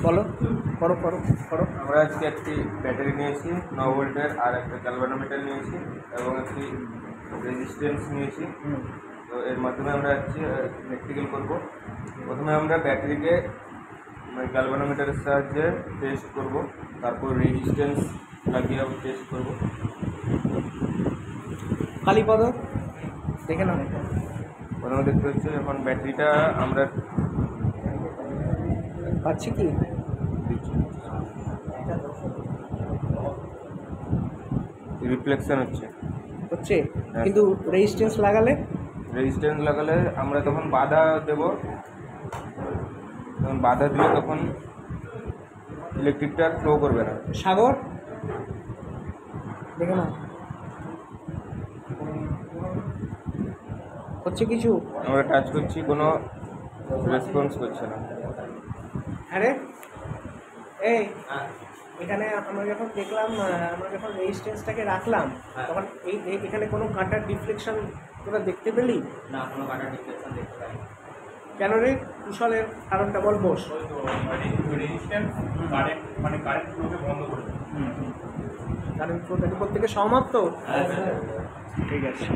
বলো, করো করো করো। আমরা আজকে একটি ব্যাটারি নিয়েছি 9 ভোল্টের, আর একটা গ্যালভানোমিটার নিয়েছি এবং একটি রেজিস্ট্যান্স নিয়েছি। তো এর মাধ্যমে আমরা আজকে প্র্যাকটিক্যাল করব। প্রথমে আমরা ব্যাটারিকে গ্যালভানোমিটারের সাহায্যে টেস্ট করব, তারপর রেজিস্ট্যান্স লাগিয়ে টেস্ট করব। কালীপদ দেখে নাও। প্রথমে দেখতে হচ্ছে এখন ব্যাটারিটা আমরা পাচ্ছি কি রিফ্লেকশন হচ্ছে, কিন্তু রেজিস্ট্যান্স লাগালে রেজিস্ট্যান্স লাগালে আমরা তখন বাধা দেব, তখন বাধা দিলে তখন ইলেকট্রিকটা ফ্লো করবে না। সাগর দেখে নাও, হচ্ছে কিছু? আমরা টাচ করছি, কোনো রেসপন্স করছে না। আরে এই এখানে আমরা যখন দেখলাম, আমরা যখন রেজিস্ট্যান্সটাকে রাখলাম তখন এখানে কোনো কাটার ডিফ্লেকশন তোরা দেখতে পেলি না? কোনো কাটার ডিফ্লেকশন দেখতে পাই। কেন রে? কুশলের কারণটা বল বস। রেজিস্ট্যান্স কারেন্ট ফ্লোকে বন্ধ করে দেয়। কারণ প্রত্যেকে সহমত তো? ঠিক আছে।